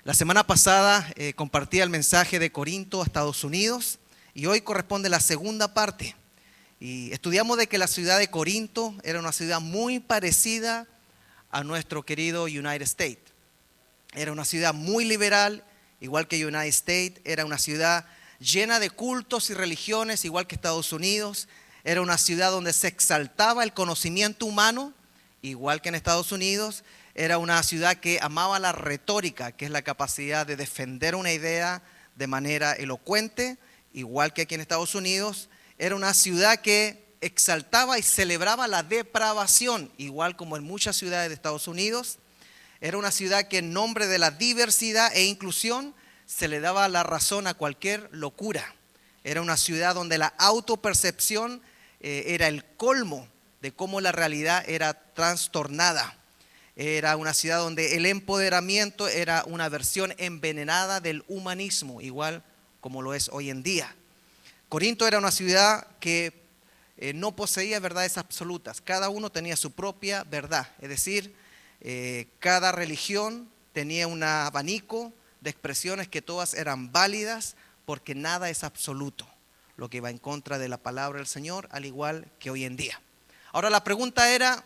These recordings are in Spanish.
La semana pasada compartí el mensaje de Corinto a Estados Unidos y hoy corresponde la segunda parte. Y estudiamos de que la ciudad de Corinto era una ciudad muy parecida a nuestro querido United States. Era una ciudad muy liberal, igual que United States. Era una ciudad llena de cultos y religiones, igual que Estados Unidos. Era una ciudad donde se exaltaba el conocimiento humano, igual que en Estados Unidos. Era una ciudad que amaba la retórica, que es la capacidad de defender una idea de manera elocuente, igual que aquí en Estados Unidos. Era una ciudad que exaltaba y celebraba la depravación, igual como en muchas ciudades de Estados Unidos. Era una ciudad que en nombre de la diversidad e inclusión se le daba la razón a cualquier locura. Era una ciudad donde la autopercepción era el colmo de cómo la realidad era trastornada. Era una ciudad donde el empoderamiento era una versión envenenada del humanismo, igual como lo es hoy en día. Corinto era una ciudad que no poseía verdades absolutas. Cada uno tenía su propia verdad. Es decir, cada religión tenía un abanico de expresiones que todas eran válidas porque nada es absoluto, lo que va en contra de la palabra del Señor, al igual que hoy en día. Ahora la pregunta era,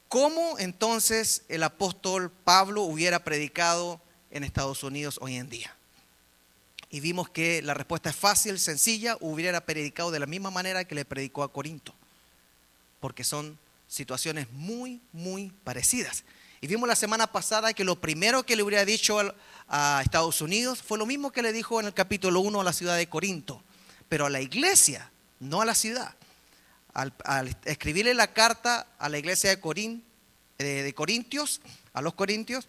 ¿cómo entonces el apóstol Pablo hubiera predicado en Estados Unidos hoy en día? Y vimos que la respuesta es fácil, sencilla: hubiera predicado de la misma manera que le predicó a Corinto, porque son situaciones muy, muy parecidas. Y vimos la semana pasada que lo primero que le hubiera dicho a Estados Unidos fue lo mismo que le dijo en el capítulo 1 a la ciudad de Corinto, pero a la iglesia, no a la ciudad. Al escribirle la carta a la iglesia de Corintios, a los corintios,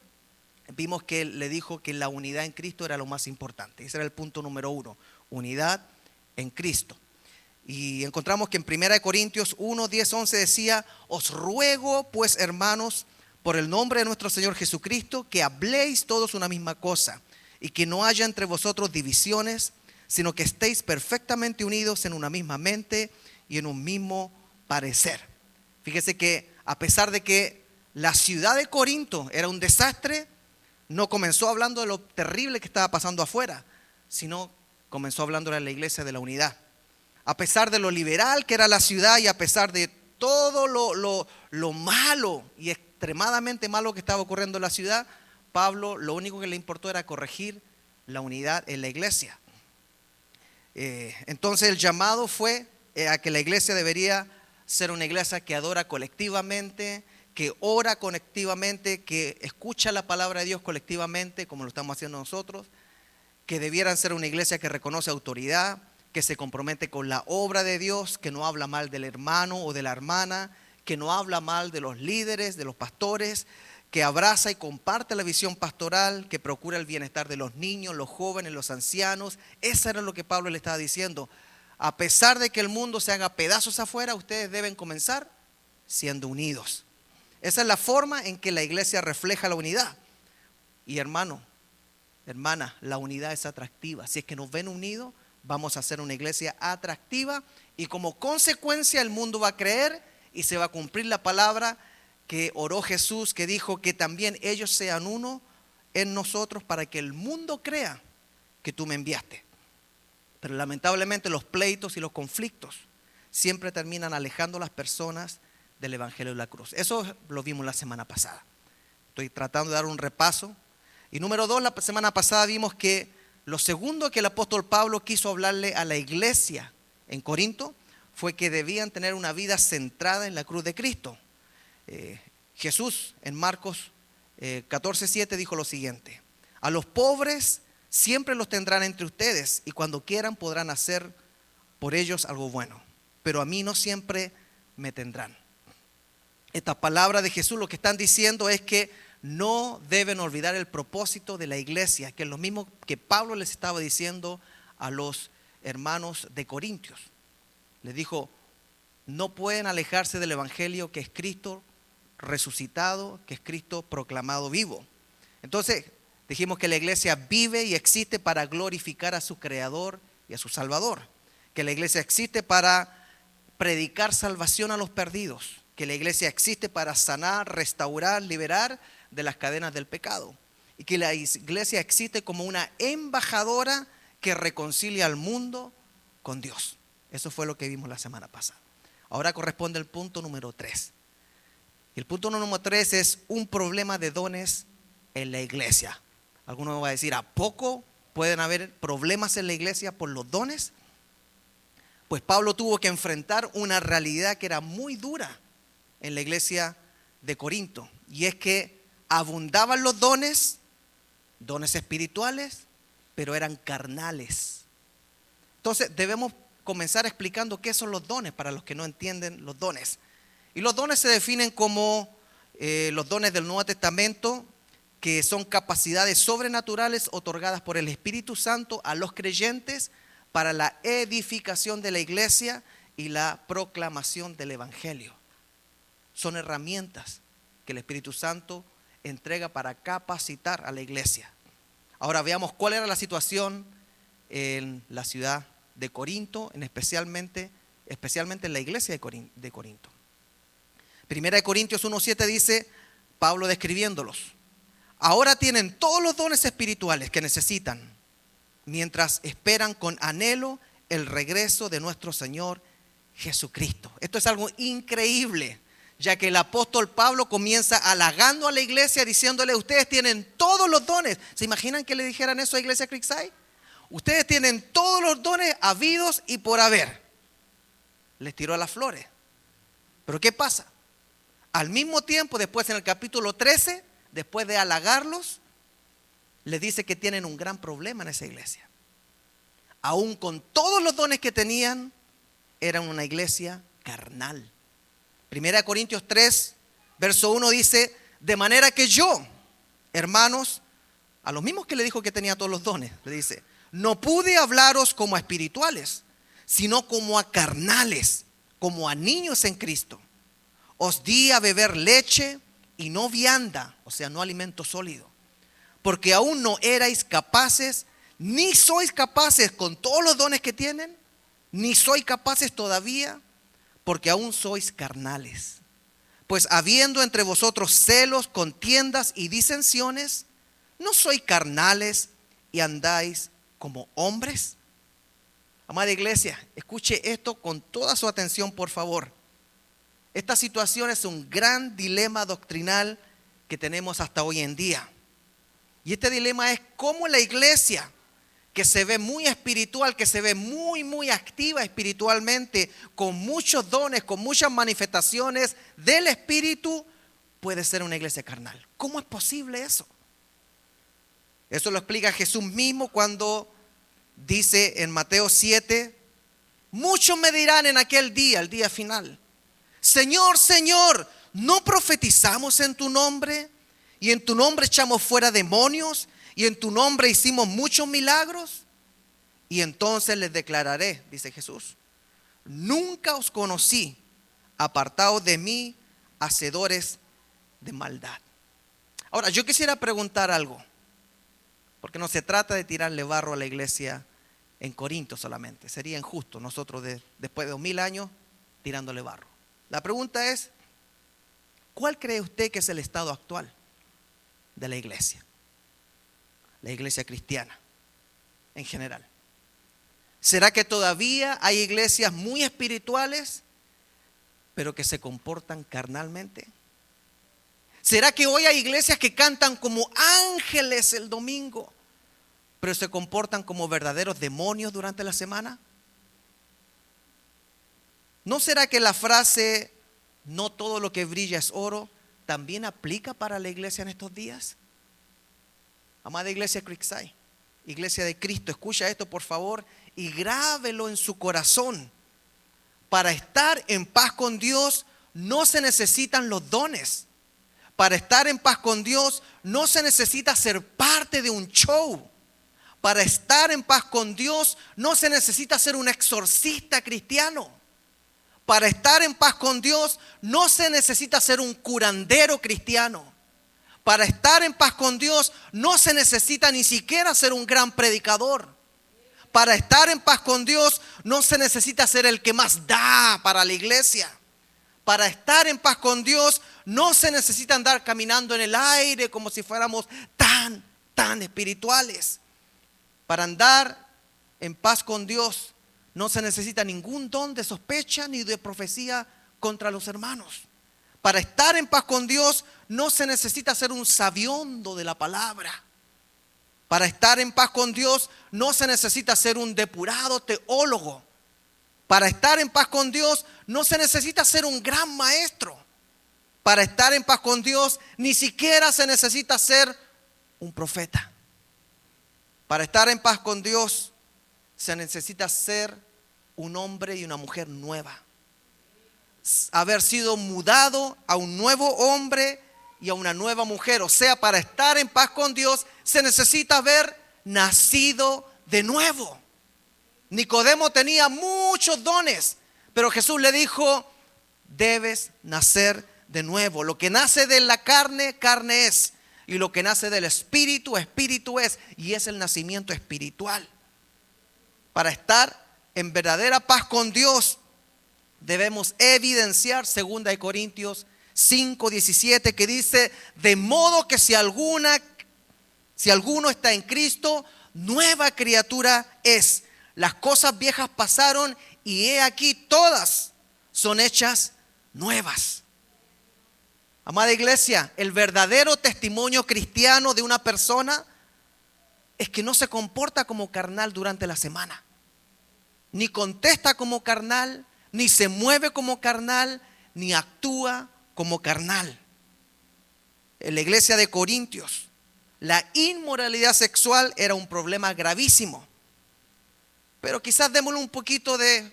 vimos que él le dijo que la unidad en Cristo era lo más importante. Ese era el punto número 1, unidad en Cristo. Y encontramos que en 1 Corintios 1, 10, 11 decía: os ruego pues, hermanos, por el nombre de nuestro Señor Jesucristo, que habléis todos una misma cosa y que no haya entre vosotros divisiones, sino que estéis perfectamente unidos en una misma mente y en un mismo parecer. Fíjese que a pesar de que la ciudad de Corinto era un desastre, no comenzó hablando de lo terrible que estaba pasando afuera, sino comenzó hablando de la iglesia de la unidad. A pesar de lo liberal que era la ciudad y a pesar de todo lo malo y extremadamente malo que estaba ocurriendo en la ciudad, Pablo lo único que le importó era corregir la unidad en la iglesia. Entonces el llamado fue a que la iglesia debería ser una iglesia que adora colectivamente, que ora colectivamente, que escucha la palabra de Dios colectivamente, como lo estamos haciendo nosotros, que debieran ser una iglesia que reconoce autoridad, que se compromete con la obra de Dios, que no habla mal del hermano o de la hermana, que no habla mal de los líderes, de los pastores, que abraza y comparte la visión pastoral, que procura el bienestar de los niños, los jóvenes, los ancianos. Eso era lo que Pablo le estaba diciendo. A pesar de que el mundo se haga pedazos afuera, ustedes deben comenzar siendo unidos. Esa es la forma en que la iglesia refleja la unidad. Y hermano, hermana, la unidad es atractiva. Si es que nos ven unidos, vamos a hacer una iglesia atractiva y como consecuencia el mundo va a creer y se va a cumplir la palabra que oró Jesús, que dijo que también ellos sean uno en nosotros para que el mundo crea que tú me enviaste. Pero lamentablemente los pleitos y los conflictos siempre terminan alejando a las personas del evangelio de la cruz. Eso lo vimos la semana pasada. Estoy tratando de dar un repaso. Y número 2, la semana pasada vimos que lo segundo que el apóstol Pablo quiso hablarle a la iglesia en Corinto fue que debían tener una vida centrada en la cruz de Cristo. Jesús en Marcos 14:7 dijo lo siguiente: a los pobres siempre los tendrán entre ustedes y cuando quieran podrán hacer por ellos algo bueno, pero a mí no siempre me tendrán. Esta palabra de Jesús lo que están diciendo es que no deben olvidar el propósito de la iglesia, que es lo mismo que Pablo les estaba diciendo a los hermanos de Corintios. Les dijo: no pueden alejarse del evangelio que es Cristo resucitado, que es Cristo proclamado vivo. Entonces dijimos que la iglesia vive y existe para glorificar a su Creador y a su Salvador, que la iglesia existe para predicar salvación a los perdidos, que la iglesia existe para sanar, restaurar, liberar de las cadenas del pecado. y que la iglesia existe como una embajadora que reconcilia al mundo con Dios. Eso fue lo que vimos la semana pasada. Ahora corresponde el punto número 3. Y el punto número 3 es un problema de dones en la iglesia. Alguno me va a decir, ¿a poco pueden haber problemas en la iglesia por los dones? Pues Pablo tuvo que enfrentar una realidad que era muy dura en la iglesia de Corinto. Y es que abundaban los dones espirituales, pero eran carnales. Entonces debemos comenzar explicando qué son los dones para los que no entienden los dones. Y los dones se definen como los dones del Nuevo Testamento, que son capacidades sobrenaturales otorgadas por el Espíritu Santo a los creyentes para la edificación de la iglesia y la proclamación del Evangelio. Son herramientas que el Espíritu Santo entrega para capacitar a la iglesia. Ahora veamos cuál era la situación en la ciudad de Corinto, especialmente en la iglesia de Corinto. Primera de Corintios 1:7 dice, Pablo describiéndolos: ahora tienen todos los dones espirituales que necesitan, mientras esperan con anhelo el regreso de nuestro Señor Jesucristo. Esto es algo increíble, ya que el apóstol Pablo comienza halagando a la iglesia, diciéndole: ustedes tienen todos los dones. ¿Se imaginan que le dijeran eso a Iglesia Creekside? Ustedes tienen todos los dones habidos y por haber. Les tiró las flores. Pero ¿qué pasa? Al mismo tiempo, después en el capítulo 13, después de halagarlos, les dice que tienen un gran problema en esa iglesia. Aún con todos los dones que tenían, eran una iglesia carnal. Primera de Corintios 3, verso 1 dice: de manera que yo, hermanos, a los mismos que le dijo que tenía todos los dones, le dice: no pude hablaros como a espirituales, sino como a carnales, como a niños en Cristo. Os di a beber leche y no vianda, o sea, no alimento sólido, porque aún no erais capaces, ni sois capaces con todos los dones que tienen, ni sois capaces todavía, porque aún sois carnales. Pues habiendo entre vosotros celos, contiendas y disensiones, ¿no sois carnales y andáis como hombres? Amada iglesia, escuche esto con toda su atención, por favor. Esta situación es un gran dilema doctrinal que tenemos hasta hoy en día. Y este dilema es cómo la iglesia, que se ve muy espiritual, que se ve muy activa espiritualmente, con muchos dones, con muchas manifestaciones del Espíritu, puede ser una iglesia carnal. ¿Cómo es posible eso? Eso lo explica Jesús mismo cuando dice en Mateo 7: muchos me dirán en aquel día, el día final: Señor, Señor, ¿no profetizamos en tu nombre? Y en tu nombre echamos fuera demonios, y en tu nombre hicimos muchos milagros. Y entonces les declararé, dice Jesús: nunca os conocí, apartaos de mí, hacedores de maldad. Ahora, yo quisiera preguntar algo, porque no se trata de tirarle barro a la iglesia en Corinto solamente. Sería injusto nosotros después de 2000 años tirándole barro. La pregunta es: ¿cuál cree usted que es el estado actual de la iglesia? La iglesia cristiana en general. ¿Será que todavía hay iglesias muy espirituales, pero que se comportan carnalmente? ¿Será que hoy hay iglesias que cantan como ángeles el domingo, pero se comportan como verdaderos demonios durante la semana? ¿No será que la frase "no todo lo que brilla es oro" también aplica para la iglesia en estos días? Amada iglesia Creekside, iglesia de Cristo, escucha esto por favor y grábelo en su corazón. Para estar en paz con Dios no se necesitan los dones. Para estar en paz con Dios no se necesita ser parte de un show. Para estar en paz con Dios no se necesita ser un exorcista cristiano. Para estar en paz con Dios no se necesita ser un curandero cristiano. Para estar en paz con Dios no se necesita ni siquiera ser un gran predicador. Para estar en paz con Dios no se necesita ser el que más da para la iglesia. Para estar en paz con Dios no se necesita andar caminando en el aire como si fuéramos tan tan espirituales. Para andar en paz con Dios no se necesita ningún don de sospecha ni de profecía contra los hermanos. Para estar en paz con Dios no se necesita ser un sabiondo de la palabra. Para estar en paz con Dios no se necesita ser un depurado teólogo. Para estar en paz con Dios no se necesita ser un gran maestro. Para estar en paz con Dios ni siquiera se necesita ser un profeta. Para estar en paz con Dios se necesita ser un hombre y una mujer nueva. Haber sido mudado a un nuevo hombre y a una nueva mujer. O sea, para estar en paz con Dios se necesita haber nacido de nuevo. Nicodemo tenía muchos dones, pero Jesús le dijo: debes nacer de nuevo. Lo que nace de la carne, carne es. Y lo que nace del espíritu, espíritu es. Y es el nacimiento espiritual. Para estar en verdadera paz con Dios debemos evidenciar 2 Corintios 5:17, que dice: de modo que si alguno está en Cristo, nueva criatura es. Las cosas viejas pasaron y he aquí todas son hechas nuevas. Amada iglesia, el verdadero testimonio cristiano de una persona es que no se comporta como carnal durante la semana, ni contesta como carnal, ni se mueve como carnal, ni actúa como carnal. En la iglesia de Corintios, la inmoralidad sexual era un problema gravísimo. Pero quizás démosle un poquito de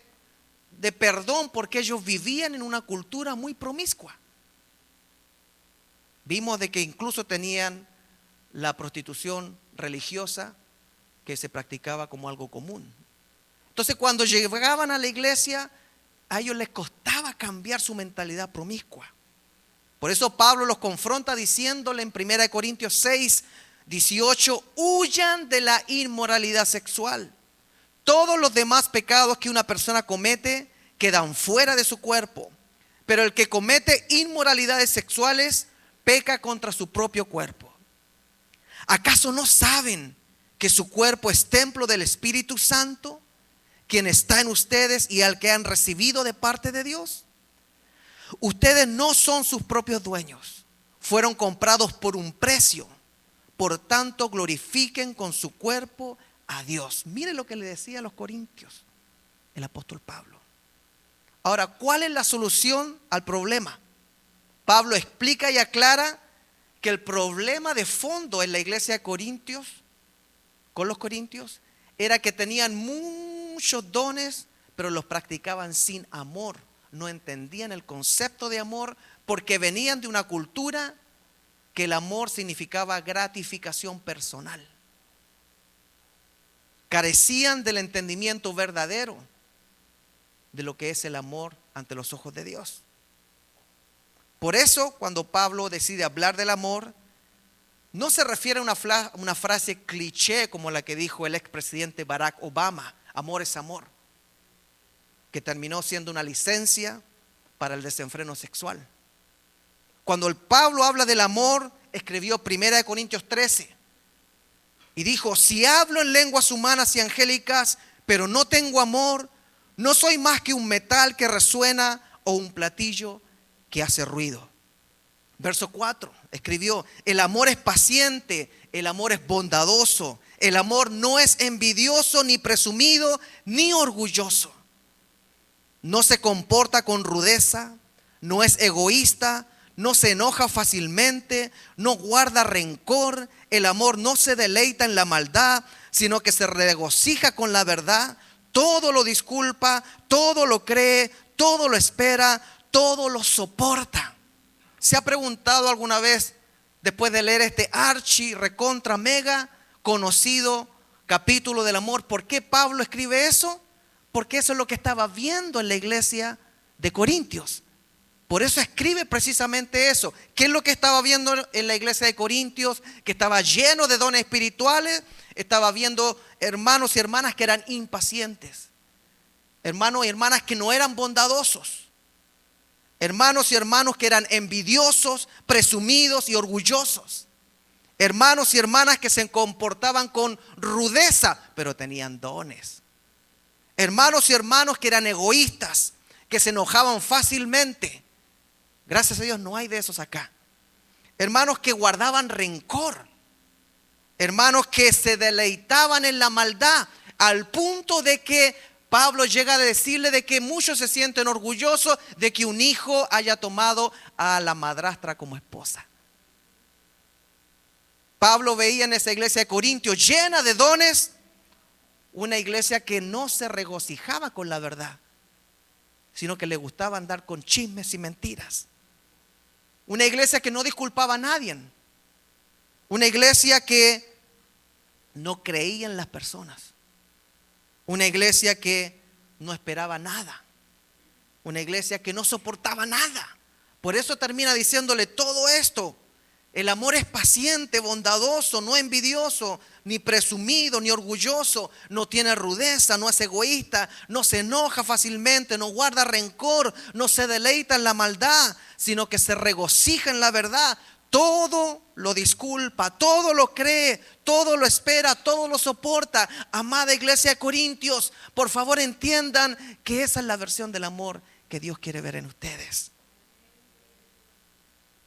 perdón, porque ellos vivían en una cultura muy promiscua. Vimos de que incluso tenían la prostitución religiosa que se practicaba como algo común. Entonces, cuando llegaban a la iglesia, a ellos les costaba cambiar su mentalidad promiscua. Por eso Pablo los confronta diciéndole en 1 Corintios 6:18: huyan de la inmoralidad sexual. Todos los demás pecados que una persona comete quedan fuera de su cuerpo, pero el que comete inmoralidades sexuales peca contra su propio cuerpo. ¿Acaso no saben que su cuerpo es templo del Espíritu Santo, quien está en ustedes y al que han recibido de parte de Dios? Ustedes no son sus propios dueños, fueron comprados por un precio. Por tanto, glorifiquen con su cuerpo a Dios. Mire lo que le decía a los corintios el apóstol Pablo. Ahora, ¿cuál es la solución al problema? Pablo explica y aclara que el problema de fondo en la iglesia de Corintios, con los corintios, era que tenían muchos dones, pero los practicaban sin amor. No entendían el concepto de amor porque venían de una cultura que el amor significaba gratificación personal. Carecían del entendimiento verdadero de lo que es el amor ante los ojos de Dios. Por eso, cuando Pablo decide hablar del amor, no se refiere a una frase cliché como la que dijo el expresidente Barack Obama: amor es amor, que terminó siendo una licencia para el desenfreno sexual. Cuando el Pablo habla del amor, escribió 1 Corintios 13 y dijo: si hablo en lenguas humanas y angélicas, pero no tengo amor, no soy más que un metal que resuena o un platillo que hace ruido. Verso 4 escribió: el amor es paciente, el amor es bondadoso, el amor no es envidioso, ni presumido, ni orgulloso. No se comporta con rudeza, no es egoísta, no se enoja fácilmente, no guarda rencor. El amor no se deleita en la maldad, sino que se regocija con la verdad. Todo lo disculpa, todo lo cree, todo lo espera, todo lo soporta. ¿Se ha preguntado alguna vez, después de leer este archi recontra mega conocido capítulo del amor, por qué Pablo escribe eso? Porque eso es lo que estaba viendo en la iglesia de Corintios. Por eso escribe precisamente eso. ¿Qué es lo que estaba viendo en la iglesia de Corintios? Que estaba lleno de dones espirituales. Estaba viendo hermanos y hermanas que eran impacientes, hermanos y hermanas que no eran bondadosos, hermanos y hermanos que eran envidiosos, presumidos y orgullosos, Hermanos y hermanas que se comportaban con rudeza, pero tenían dones. Hermanos y hermanos que eran egoístas, que se enojaban fácilmente. Gracias a Dios no hay de esos acá. Hermanos que guardaban rencor. Hermanos que se deleitaban en la maldad, al punto de que Pablo llega a decirle de que muchos se sienten orgullosos de que un hijo haya tomado a la madrastra como esposa. Pablo veía en esa iglesia de Corintios llena de dones, una iglesia que no se regocijaba con la verdad, sino que le gustaba andar con chismes y mentiras. Una iglesia que no disculpaba a nadie. Una iglesia que no creía en las personas. Una iglesia que no esperaba nada. Una iglesia que no soportaba nada. Por eso termina diciéndole todo esto. El amor es paciente, bondadoso, no envidioso, ni presumido, ni orgulloso. No tiene rudeza, no es egoísta, no se enoja fácilmente, no guarda rencor, no se deleita en la maldad, sino que se regocija en la verdad. Todo lo disculpa, todo lo cree, todo lo espera, todo lo soporta. Amada iglesia de Corintios, por favor entiendan que esa es la versión del amor que Dios quiere ver en ustedes.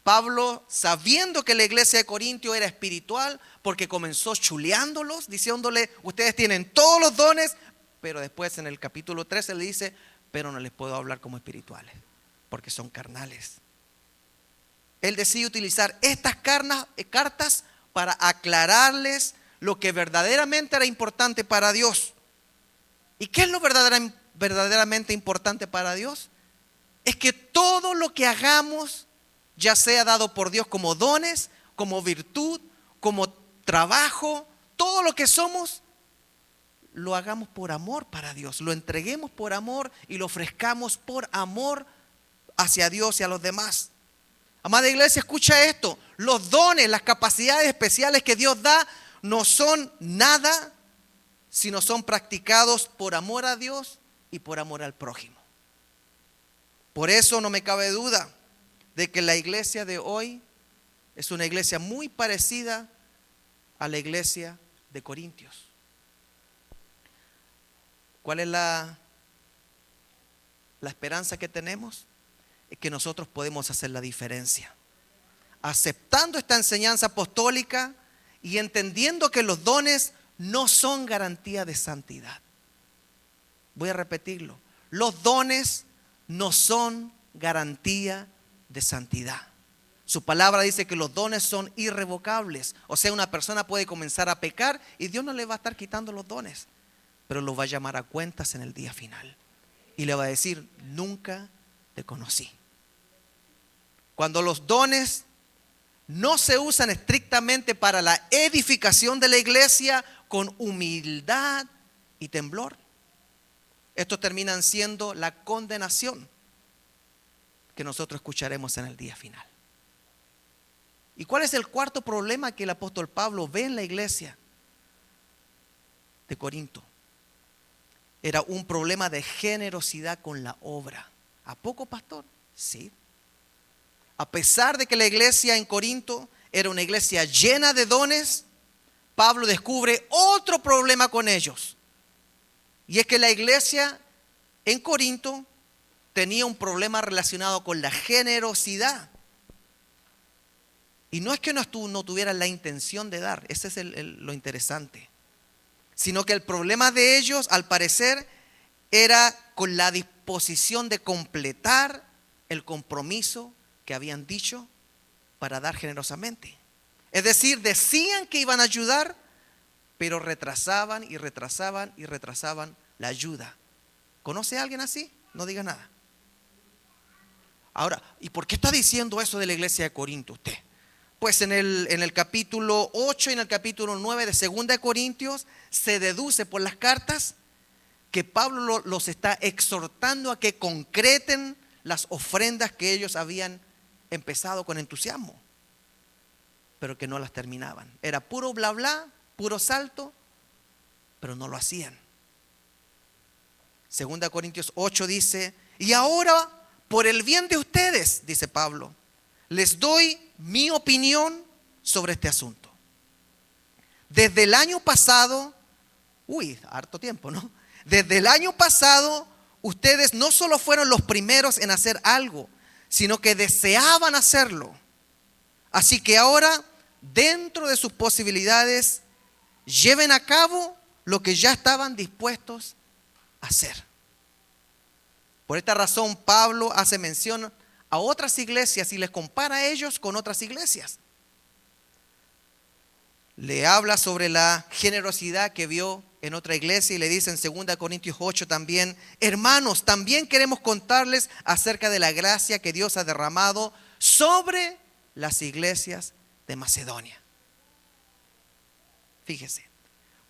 Pablo, sabiendo que la iglesia de Corintios era espiritual, porque comenzó chuleándolos, diciéndole, ustedes tienen todos los dones, pero después en el capítulo 13 le dice, pero no les puedo hablar como espirituales, porque son carnales. Él decide utilizar estas cartas para aclararles lo que verdaderamente era importante para Dios. ¿Y qué es lo verdaderamente importante para Dios? Es que todo lo que hagamos, ya sea dado por Dios como dones, como virtud, como trabajo, todo lo que somos, lo hagamos por amor para Dios, lo entreguemos por amor y lo ofrezcamos por amor hacia Dios y a los demás. Amada iglesia, escucha esto: los dones, las capacidades especiales que Dios da no son nada si no son practicados por amor a Dios y por amor al prójimo. Por eso no me cabe duda de que la iglesia de hoy es una iglesia muy parecida a la iglesia de Corintios. ¿Cuál es la esperanza que tenemos? Es que nosotros podemos hacer la diferencia. Aceptando esta enseñanza apostólica y entendiendo que los dones no son garantía de santidad. Voy a repetirlo. Los dones no son garantía de santidad. Su palabra dice que los dones son irrevocables. O sea, una persona puede comenzar a pecar y Dios no le va a estar quitando los dones, pero lo va a llamar a cuentas en el día final y le va a decir, nunca te conocí. Cuando los dones no se usan estrictamente para la edificación de la iglesia con humildad y temblor, estos terminan siendo la condenación que nosotros escucharemos en el día final. ¿Y cuál es el cuarto problema que el apóstol Pablo ve en la iglesia de Corinto? Era un problema de generosidad con la obra. ¿A poco, pastor? Sí. A pesar de que la iglesia en Corinto era una iglesia llena de dones, Pablo descubre otro problema con ellos. Y es que la iglesia en Corinto tenía un problema relacionado con la generosidad. Y no es que no tuvieran la intención de dar, ese es lo interesante. Sino que el problema de ellos, al parecer, era con la disposición de completar el compromiso que habían dicho para dar generosamente. Es decir, decían que iban a ayudar, pero retrasaban y retrasaban y retrasaban la ayuda. ¿Conoce a alguien así? No diga nada. Ahora, ¿y por qué está diciendo eso de la iglesia de Corinto usted? Pues en el capítulo 8 y en el capítulo 9 de 2 de Corintios se deduce por las cartas que Pablo los está exhortando a que concreten las ofrendas que ellos habían empezado con entusiasmo, pero que no las terminaban. Era puro bla bla, puro salto, pero no lo hacían. 2 Corintios 8 dice, y ahora por el bien de ustedes, dice Pablo, les doy mi opinión sobre este asunto. desde el año pasado, harto tiempo, ¿no? Desde el año pasado, ustedes no solo fueron los primeros en hacer algo, sino que deseaban hacerlo. Así que ahora, dentro de sus posibilidades, lleven a cabo lo que ya estaban dispuestos a hacer. Por esta razón, Pablo hace mención a otras iglesias y les compara a ellos con otras iglesias. Le habla sobre la generosidad que vio en otra iglesia y le dice en 2 Corintios 8 también: hermanos, también queremos contarles acerca de la gracia que Dios ha derramado sobre las iglesias de Macedonia. Fíjese,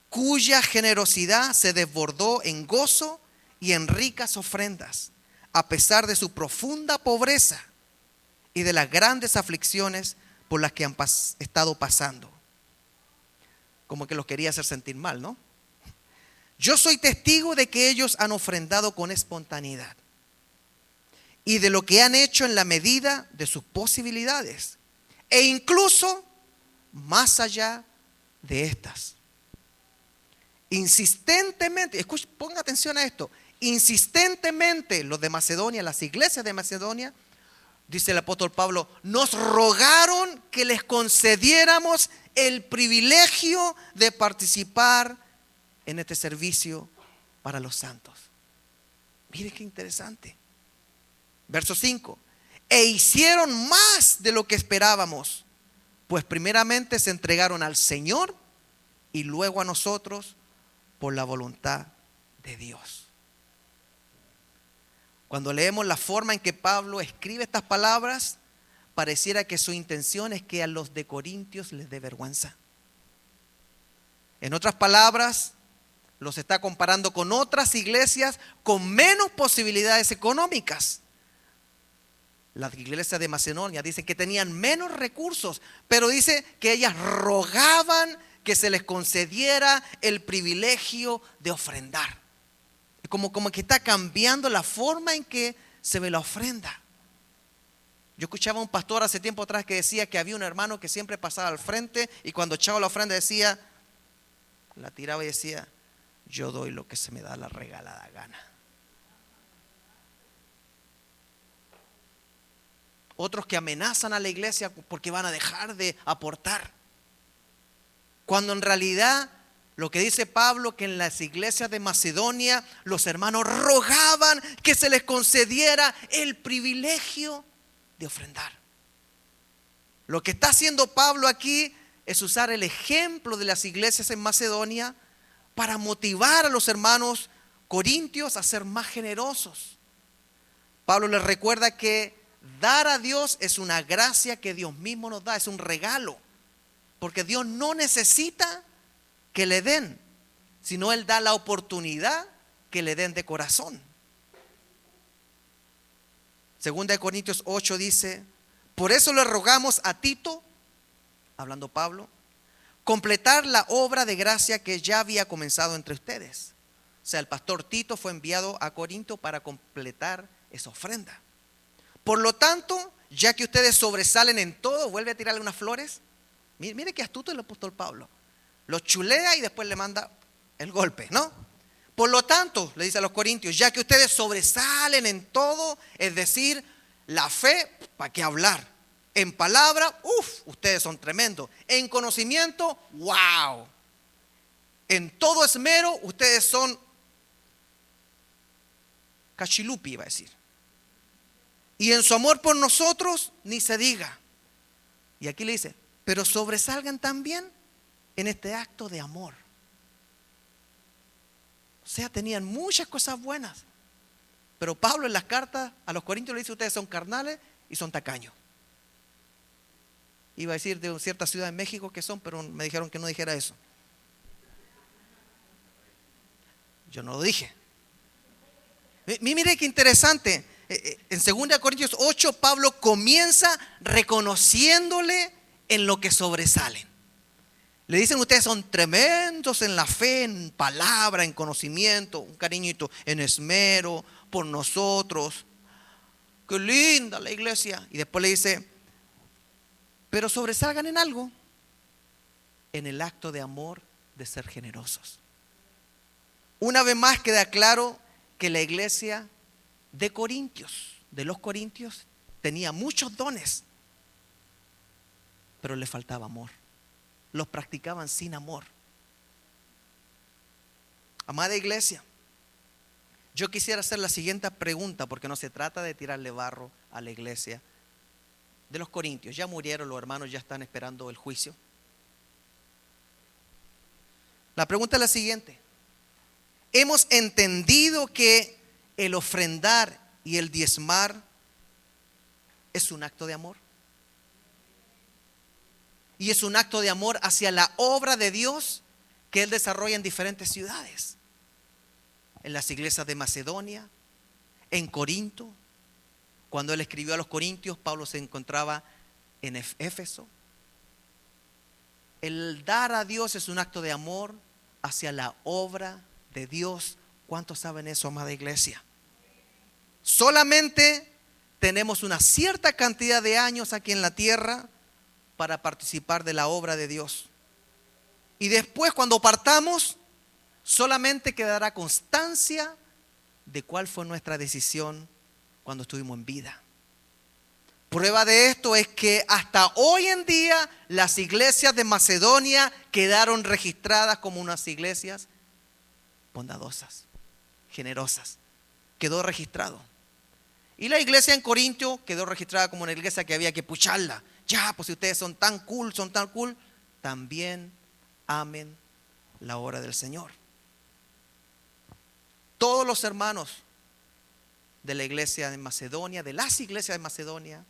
cuya generosidad se desbordó en gozo y en ricas ofrendas, a pesar de su profunda pobreza y de las grandes aflicciones por las que han estado pasando. Como que los quería hacer sentir mal, ¿no? Yo soy testigo de que ellos han ofrendado con espontaneidad y de lo que han hecho en la medida de sus posibilidades, e incluso más allá de estas. Insistentemente, ponga atención a esto, insistentemente los de Macedonia, las iglesias de Macedonia, dice el apóstol Pablo, nos rogaron que les concediéramos el privilegio de participar en este servicio para los santos. Mire qué interesante. Verso 5. E hicieron más de lo que esperábamos, pues primeramente se entregaron al Señor y luego a nosotros por la voluntad de Dios. Cuando leemos la forma en que Pablo escribe estas palabras, pareciera que su intención es que a los de Corintios les dé vergüenza. En otras palabras, los está comparando con otras iglesias con menos posibilidades económicas. Las iglesias de Macedonia dicen que tenían menos recursos, pero dice que ellas rogaban que se les concediera el privilegio de ofrendar. Como que está cambiando la forma en que se ve la ofrenda. Yo escuchaba a un pastor hace tiempo atrás que decía que había un hermano que siempre pasaba al frente y cuando echaba la ofrenda decía, la tiraba y decía, yo doy lo que se me da la regalada gana. Otros que amenazan a la iglesia porque van a dejar de aportar. Cuando en realidad lo que dice Pablo, que en las iglesias de Macedonia los hermanos rogaban que se les concediera el privilegio de ofrendar. Lo que está haciendo Pablo aquí es usar el ejemplo de las iglesias en Macedonia para motivar a los hermanos corintios a ser más generosos. Pablo les recuerda que dar a Dios es una gracia que Dios mismo nos da, es un regalo, porque Dios no necesita que le den, sino Él da la oportunidad que le den de corazón. 2 Corintios 8 dice, por eso le rogamos a Tito, hablando Pablo, completar la obra de gracia que ya había comenzado entre ustedes. O sea, el pastor Tito fue enviado a Corinto para completar esa ofrenda. Por lo tanto, ya que ustedes sobresalen en todo, vuelve a tirarle unas flores. Mire qué astuto el apóstol Pablo. Los chulea y después le manda el golpe, ¿no? Por lo tanto, le dice a los corintios, ya que ustedes sobresalen en todo, es decir, la fe, ¿para qué hablar? En palabra, ustedes son tremendos. En conocimiento, wow. En todo esmero, ustedes son cachilupi, iba a decir. Y en su amor por nosotros, ni se diga. Y aquí le dice, pero sobresalgan también en este acto de amor. O sea, tenían muchas cosas buenas. Pero Pablo en las cartas a los corintios le dice, ustedes son carnales y son tacaños. Iba a decir de cierta ciudad en México que son, pero me dijeron que no dijera eso. Yo no lo dije. Mire qué interesante. En 2 Corintios 8, Pablo comienza reconociéndole en lo que sobresalen. Le dicen, ustedes son tremendos en la fe, en palabra, en conocimiento, un cariñito, en esmero, por nosotros. Qué linda la iglesia. Y después le dice, pero sobresalgan en algo. en el acto de amor de ser generosos. Una vez más queda claro que la iglesia de los Corintios, tenía muchos dones, pero le faltaba amor. Los practicaban sin amor. Amada iglesia, yo quisiera hacer la siguiente pregunta, porque no se trata de tirarle barro a la iglesia de los Corintios. Ya murieron los hermanos, ya están esperando el juicio. La pregunta es la siguiente: ¿hemos entendido que el ofrendar y el diezmar es un acto de amor? Y es un acto de amor hacia la obra de Dios que Él desarrolla en diferentes ciudades. En las iglesias de Macedonia, en Corinto. Cuando Él escribió a los Corintios, Pablo se encontraba en Éfeso. El dar a Dios es un acto de amor hacia la obra de Dios. ¿Cuántos saben eso, amada iglesia? Solamente tenemos una cierta cantidad de años aquí en la tierra para participar de la obra de Dios. Y después, cuando partamos, solamente quedará constancia de cuál fue nuestra decisión cuando estuvimos en vida. Prueba de esto es que hasta hoy en día las iglesias de Macedonia quedaron registradas como unas iglesias bondadosas, generosas. Quedó registrado. Y la iglesia en Corintio quedó registrada como una iglesia que había que pucharla. Ya, pues si ustedes son tan cool, también amen la obra del Señor. Todos los hermanos de la iglesia de Macedonia, de las iglesias de Macedonia,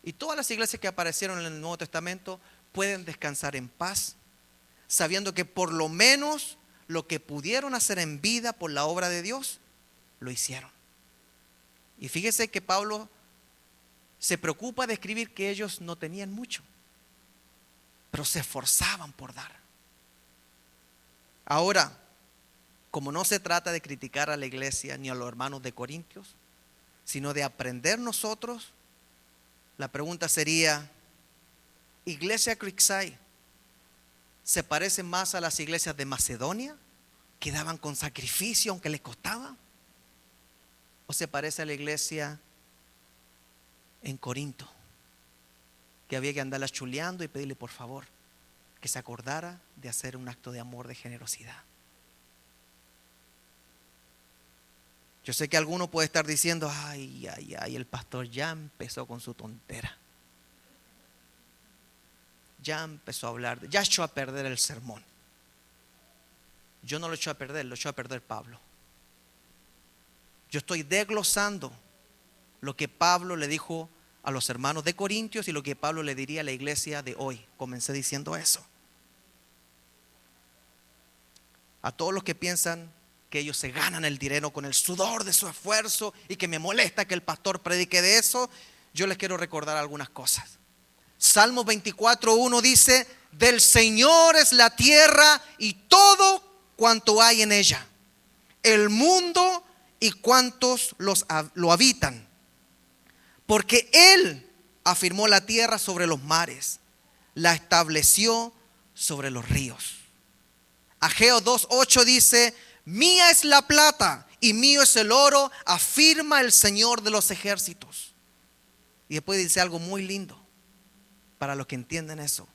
y todas las iglesias que aparecieron en el Nuevo Testamento pueden descansar en paz, sabiendo que por lo menos lo que pudieron hacer en vida por la obra de Dios, lo hicieron. Y fíjese que Pablo se preocupa de escribir que ellos no tenían mucho, pero se esforzaban por dar. Ahora, como no se trata de criticar a la iglesia ni a los hermanos de Corintios, sino de aprender nosotros, la pregunta sería: ¿Iglesia Creekside se parece más a las iglesias de Macedonia, que daban con sacrificio aunque les costaba? ¿O se parece a la iglesia en Corinto, que había que andarla chuleando y pedirle por favor que se acordara de hacer un acto de amor, de generosidad? Yo sé que alguno puede estar diciendo: ay, el pastor ya empezó con su tontera. Ya empezó a hablar, ya echó a perder el sermón. Yo no lo echó a perder, lo echó a perder Pablo. Yo estoy desglosando lo que Pablo le dijo a los hermanos de Corintios y lo que Pablo le diría a la iglesia de hoy. Comencé diciendo eso. A todos los que piensan que ellos se ganan el dinero con el sudor de su esfuerzo y que me molesta que el pastor predique de eso, yo les quiero recordar algunas cosas. Salmos 24:1 dice: del Señor es la tierra y todo cuanto hay en ella, el mundo y cuantos lo habitan, porque Él afirmó la tierra sobre los mares, la estableció sobre los ríos. Ageo 2:8 dice: mía es la plata y mío es el oro, afirma el Señor de los ejércitos. Y después dice algo muy lindo para los que entienden eso: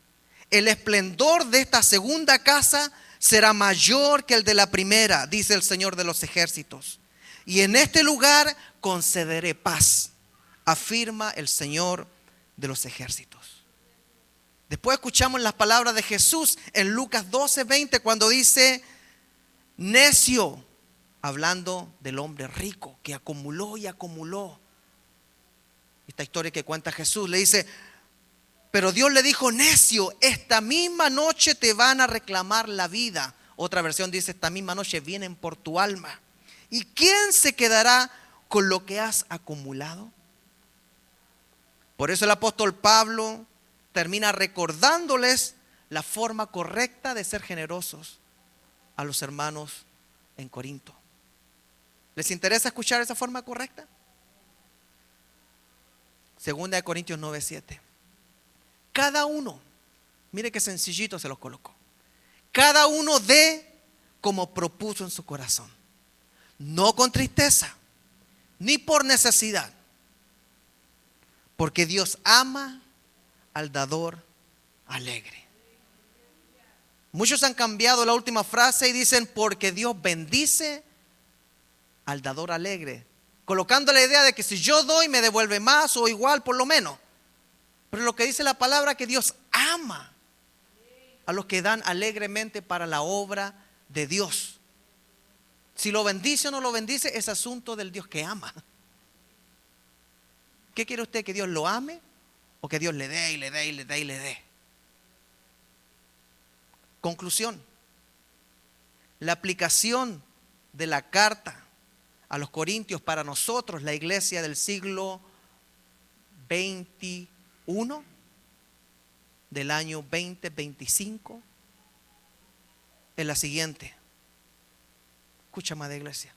el esplendor de esta segunda casa será mayor que el de la primera, dice el Señor de los ejércitos. Y en este lugar concederé paz, afirma el Señor de los ejércitos. Después escuchamos las palabras de Jesús en Lucas 12:20, cuando dice: necio, hablando del hombre rico que acumuló y acumuló. Esta historia que cuenta Jesús, le dice: pero Dios le dijo: necio, esta misma noche te van a reclamar la vida. Otra versión dice: esta misma noche vienen por tu alma. ¿Y quién se quedará con lo que has acumulado? Por eso el apóstol Pablo termina recordándoles la forma correcta de ser generosos a los hermanos en Corinto. ¿Les interesa escuchar esa forma correcta? Segunda de Corintios 9:7. Cada uno Mire qué sencillito se los colocó. Cada uno dé como propuso en su corazón, no con tristeza, ni por necesidad, porque Dios ama al dador alegre. Muchos han cambiado la última frase y dicen porque Dios bendice al dador alegre, colocando la idea de que si yo doy me devuelve más o igual por lo menos. Pero lo que dice la palabra es que Dios ama a los que dan alegremente para la obra de Dios. Si lo bendice o no lo bendice es asunto del Dios que ama. ¿Qué quiere usted? ¿Que Dios lo ame o que Dios le dé y le dé y le dé y le dé? Conclusión. La aplicación de la carta a los Corintios para nosotros, la iglesia del siglo XXI, del año 2025, es la siguiente. Escucha, amada iglesia.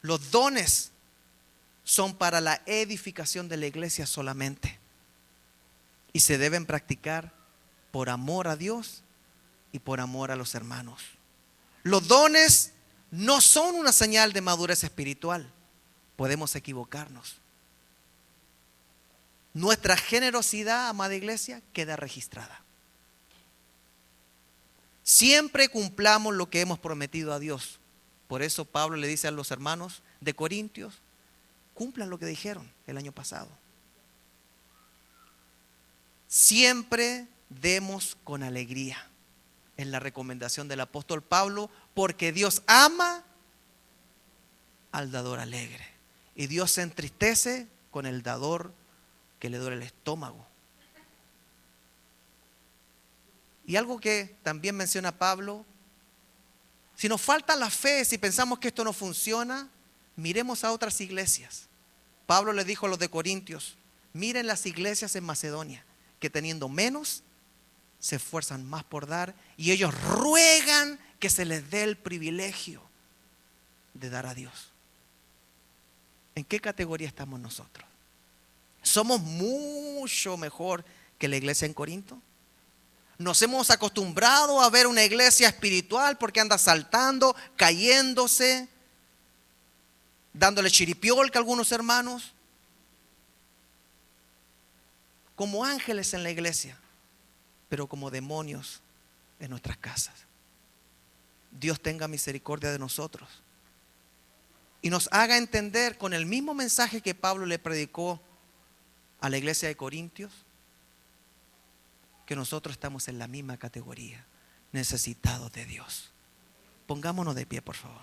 Los dones son para la edificación de la iglesia solamente y se deben practicar por amor a Dios y por amor a los hermanos. Los dones no son una señal de madurez espiritual. Podemos equivocarnos. Nuestra generosidad, amada iglesia, queda registrada. Siempre cumplamos lo que hemos prometido a Dios. Por eso Pablo le dice a los hermanos de Corintios, cumplan lo que dijeron el año pasado. Siempre demos con alegría. Es la recomendación del apóstol Pablo, porque Dios ama al dador alegre. Y Dios se entristece con el dador que le duele el estómago. Y algo que también menciona Pablo, si nos falta la fe, si pensamos que esto no funciona, miremos a otras iglesias. Pablo le dijo a los de Corintios, miren las iglesias en Macedonia, que teniendo menos, se esfuerzan más por dar y ellos ruegan que se les dé el privilegio de dar a Dios. ¿En qué categoría estamos nosotros? ¿Somos mucho mejor que la iglesia en Corinto? Nos hemos acostumbrado a ver una iglesia espiritual porque anda saltando, cayéndose, dándole chiripiolca a algunos hermanos, como ángeles en la iglesia, pero como demonios en nuestras casas. Dios tenga misericordia de nosotros y nos haga entender con el mismo mensaje que Pablo le predicó a la iglesia de Corintios, que nosotros estamos en la misma categoría, necesitados de Dios. Pongámonos de pie, por favor.